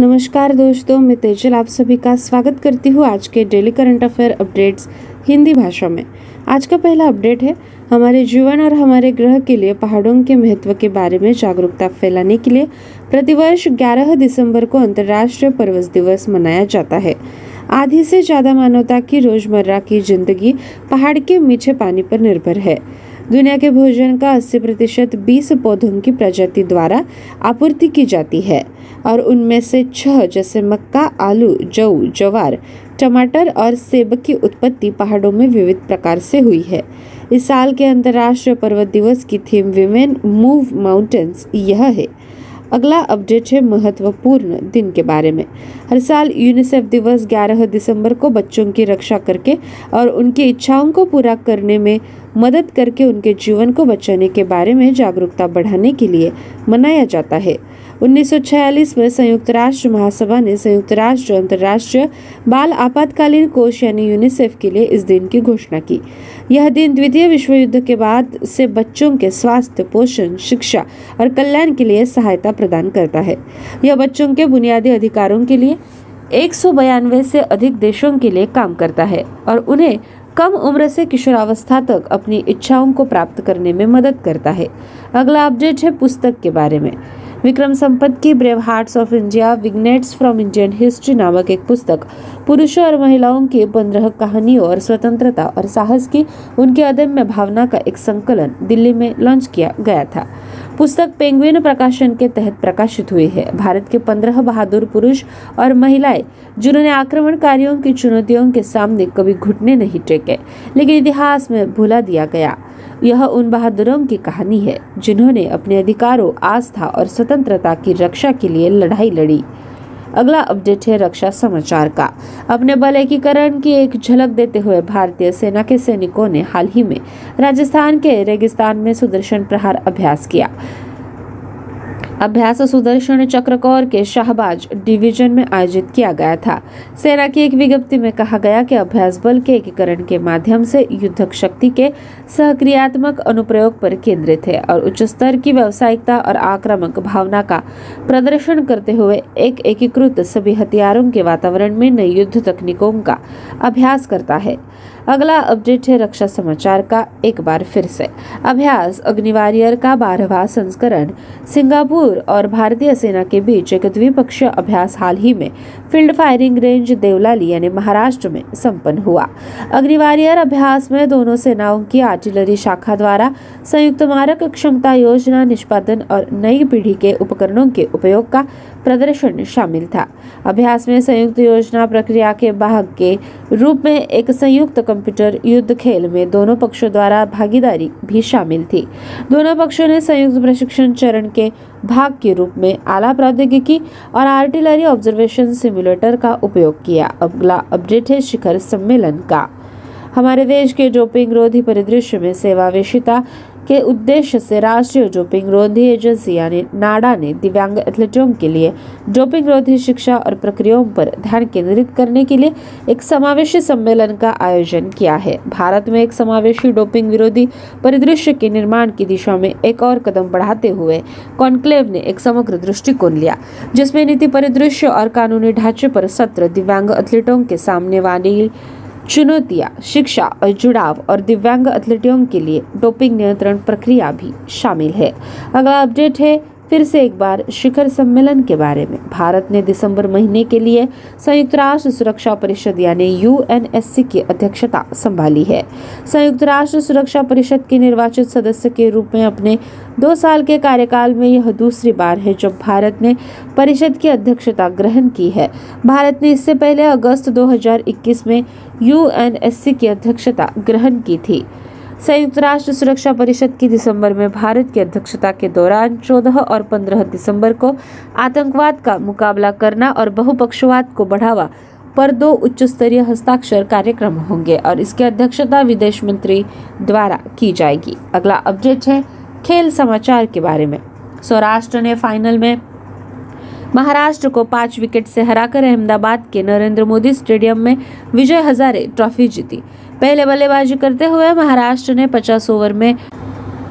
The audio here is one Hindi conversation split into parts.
नमस्कार दोस्तों, मैं तेजल आप सभी का स्वागत करती हूँ आज के daily current affair updates Hindi भाषा में। आज का पहला अपडेट है हमारे जीवन और हमारे ग्रह के लिए पहाड़ों के महत्व के बारे में जागरूकता फैलाने के लिए प्रतिवर्ष 11 दिसंबर को अंतर्राष्ट्रीय पर्वत दिवस मनाया जाता है। आधी से ज्यादा मानवता की रोजमर्रा की जिंदगी पहाड़ के मीठे पानी पर निर्भर है। दुनिया के भोजन का 80% 20 पौधों की प्रजाति द्वारा आपूर्ति की जाती है और उनमें से 6 जैसे मक्का, आलू, जौ, ज्वार, टमाटर और सेब की उत्पत्ति पहाड़ों में विविध प्रकार से हुई है। इस साल के अंतर्राष्ट्रीय पर्वत दिवस की थीम विमेन मूव माउंटेन्स यह है। अगला अपडेट है महत्वपूर्ण दिन के बारे में। हर साल यूनिसेफ दिवस 11 दिसंबर को बच्चों की रक्षा करके और उनकी इच्छाओं को पूरा करने में मदद करके उनके जीवन को बचाने के बारे में जागरूकता बढ़ाने के लिए मनाया जाता है। 1946 में संयुक्त राष्ट्र महासभा ने संयुक्त राष्ट्र अंतर्राष्ट्रीय बाल आपातकालीन कोष यानी यूनिसेफ के लिए इस दिन की घोषणा की। यह दिन द्वितीय विश्व युद्ध के बाद से बच्चों के स्वास्थ्य, पोषण, शिक्षा और कल्याण के लिए सहायता प्रदान करता है। यह बच्चों के बुनियादी अधिकारों के लिए 192 से अधिक देशों के लिए काम करता है और उन्हें कम उम्र से किशोरावस्था तक अपनी इच्छाओं को प्राप्त करने में मदद करता है। अगला अपडेट है पुस्तक के बारे में। विक्रम संपत की brave hearts of India vignettes from Indian history नामक एक पुस्तक पुरुषों और महिलाओं की 15 कहानियों और स्वतंत्रता और साहस की उनकी अदम्य भावना का एक संकलन दिल्ली में लॉन्च किया गया था। पुस्तक पेंगुइन प्रकाशन के तहत प्रकाशित हुई है। भारत के 15 बहादुर पुरुष और महिलाएं जिन्होंने आक्रमणकारियों की चुनौतियों के सामने कभी घुटने नहीं टेके, लेकिन इतिहास में भुला दिया गया। यह उन बहादुरों की कहानी है जिन्होंने अपने अधिकारों, आस्था और स्वतंत्रता की रक्षा के लिए लड़ाई लड़ी। अगला अपडेट है रक्षा समाचार का। अपने बल एकीकरण की एक झलक देते हुए भारतीय सेना के सैनिकों ने हाल ही में राजस्थान के रेगिस्तान में सुदर्शन प्रहार अभ्यास किया। अभ्यास सुदर्शन चक्र कोर के शाहबाज डिवीजन में आयोजित किया गया था। सेना की एक विज्ञप्ति में कहा गया कि अभ्यास बल के एकीकरण के माध्यम से युद्धक शक्ति के सहक्रियात्मक अनुप्रयोग पर केंद्रित है और उच्च स्तर की व्यावसायिकता और आक्रामक भावना का प्रदर्शन करते हुए एक एकीकृत सभी हथियारों के वातावरण में नई युद्ध तकनीकों का अभ्यास करता है। अगला अपडेट है रक्षा समाचार का एक बार फिर से। अभ्यास अग्निवारियर का 12वां संस्करण सिंगापुर और भारतीय सेना के बीच एक द्विपक्षीय अभ्यास हाल ही में फील्ड फायरिंग रेंज देवलाली यानी महाराष्ट्र में संपन्न हुआ। अग्निवारियर अभ्यास में दोनों सेनाओं की आर्टिलरी शाखा द्वारा संयुक्त मारक क्षमता योजना निष्पादन और नई पीढ़ी के उपकरणों के उपयोग का प्रदर्शन शामिल था। अभ्यास में संयुक्त योजना प्रक्रिया के भाग के रूप में एक संयुक्त कंप्यूटर युद्ध खेल में दोनों पक्षों द्वारा भागीदारी भी शामिल थी। दोनों पक्षों ने संयुक्त प्रशिक्षण चरण के भाग के रूप में आला प्रौद्योगिकी और आर्टिलरी ऑब्जर्वेशन सिमुलेटर का उपयोग किया। अगला अपडेट है शिखर सम्मेलन का। हमारे देश के डोपिंग रोधी परिदृश्य में सेवावेशिता के उद्देश्य से राष्ट्रीय डोपिंग रोधी एजेंसी यानी नाडा ने दिव्यांग एथलीटों के लिए डोपिंग रोधी शिक्षा और प्रक्रियाओं पर ध्यान केंद्रित करने के लिए एक समावेशी सम्मेलन का आयोजन किया है। भारत में एक समावेशी डोपिंग विरोधी परिदृश्य के निर्माण की दिशा में एक और कदम बढ़ाते हुए कॉन्क्लेव ने एक समग्र दृष्टिकोण लिया, जिसमें नीति परिदृश्य और कानूनी ढांचे पर सत्र, दिव्यांग एथलीटों के सामने वाली चुनौतियां, शिक्षा और जुड़ाव और दिव्यांग एथलीटों के लिए डोपिंग नियंत्रण प्रक्रिया भी शामिल है। अगला अपडेट है फिर से एक बार शिखर सम्मेलन के बारे में। भारत ने दिसंबर महीने के लिए संयुक्त राष्ट्र सुरक्षा परिषद यानी यूएनएससी की अध्यक्षता संभाली है। संयुक्त राष्ट्र सुरक्षा परिषद के निर्वाचित सदस्य के रूप में अपने 2 साल के कार्यकाल में यह दूसरी बार है जब भारत ने परिषद की अध्यक्षता ग्रहण की है। भारत ने इससे पहले अगस्त 2021 में यूएनएससी की अध्यक्षता ग्रहण की थी। संयुक्त राष्ट्र सुरक्षा परिषद की दिसंबर में भारत की अध्यक्षता के दौरान 14 और 15 दिसंबर को आतंकवाद का मुकाबला करना और बहुपक्षवाद को बढ़ावा पर 2 उच्च स्तरीय हस्ताक्षर कार्यक्रम होंगे और इसकी अध्यक्षता विदेश मंत्री द्वारा की जाएगी। अगला अपडेट है खेल समाचार के बारे में। सौराष्ट्र ने फाइनल में महाराष्ट्र को 5 विकेट से हराकर अहमदाबाद के नरेंद्र मोदी स्टेडियम में विजय हजारे ट्रॉफी जीती। पहले बल्लेबाजी करते हुए महाराष्ट्र ने 50 ओवर में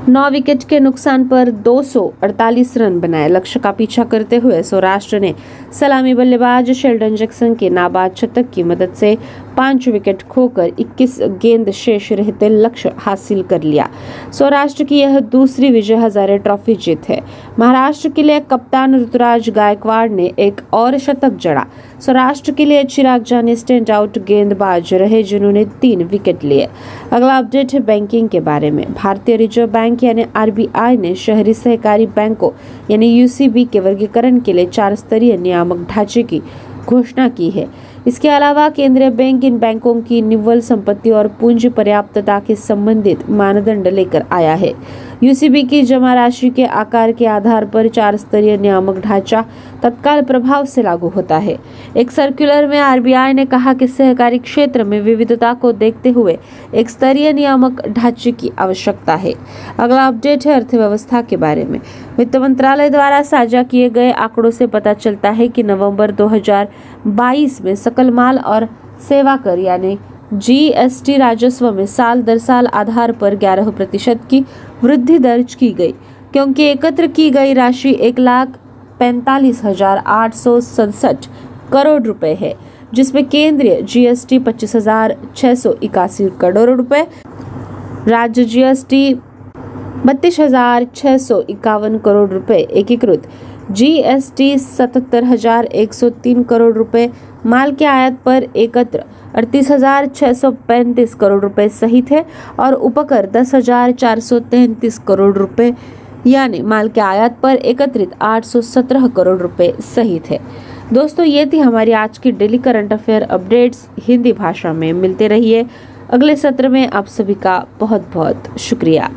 9 विकेट के नुकसान पर 248 रन बनाए। लक्ष्य का पीछा करते हुए सौराष्ट्र ने सलामी बल्लेबाज शेल्डन जैक्सन के नाबाद शतक की मदद से 5 विकेट खोकर 21 गेंद शेष रहते लक्ष्य हासिल कर लिया। सौराष्ट्र की यह दूसरी विजय हजारे ट्रॉफी जीत है। महाराष्ट्र के लिए कप्तान ऋतुराज गायकवाड़ ने एक और शतक जड़ा। सौराष्ट्र के लिए चिराग जानी स्टैंड आउट गेंदबाज रहे, जिन्होंने 3 विकेट लिए। अगला अपडेट है बैंकिंग के बारे में। भारतीय रिजर्व बैंक यानी आरबीआई ने शहरी सहकारी बैंकों यानी यूसीबी के वर्गीकरण के लिए 4 स्तरीय नियामक ढांचे की घोषणा की है। इसके अलावा केंद्रीय बैंक इन बैंकों की निव्वल संपत्ति और पूंजी पर्याप्तता के संबंधित मानदंड लेकर आया है। यूसीबी की जमा राशि के आकार के आधार पर 4 स्तरीय नियामक ढांचा तत्काल प्रभाव से लागू होता है। एक सर्कुलर में आरबीआई ने कहा कि सहकारी क्षेत्र में विविधता को देखते हुए एक स्तरीय नियामक ढांचे की आवश्यकता है। अगला अपडेट है अर्थव्यवस्था के बारे में। वित्त मंत्रालय द्वारा साझा किए गए आंकड़ों से पता चलता है कि नवंबर 2022 में सकल माल और सेवा कर यानी जीएसटी राजस्व में साल दर साल आधार पर 11% की वृद्धि दर्ज की गई, क्योंकि एकत्र की गई राशि 1,45,867 करोड़ रुपए है, जिसमें केंद्रीय जीएसटी 25,681 करोड़ रुपए, राज्य जीएसटी 32,651 करोड़ रुपए, एकीकृत जीएसटी 77,103 करोड़ रुपए, माल के आयात पर एकत्र 38,635 करोड़ रुपए सहित है और उपकर 10,433 करोड़ रुपए यानी माल के आयात पर एकत्रित 817 करोड़ रुपए सहित है। दोस्तों, ये थी हमारी आज की daily current affair updates Hindi भाषा में। मिलते रहिए अगले सत्र में। आप सभी का बहुत बहुत शुक्रिया।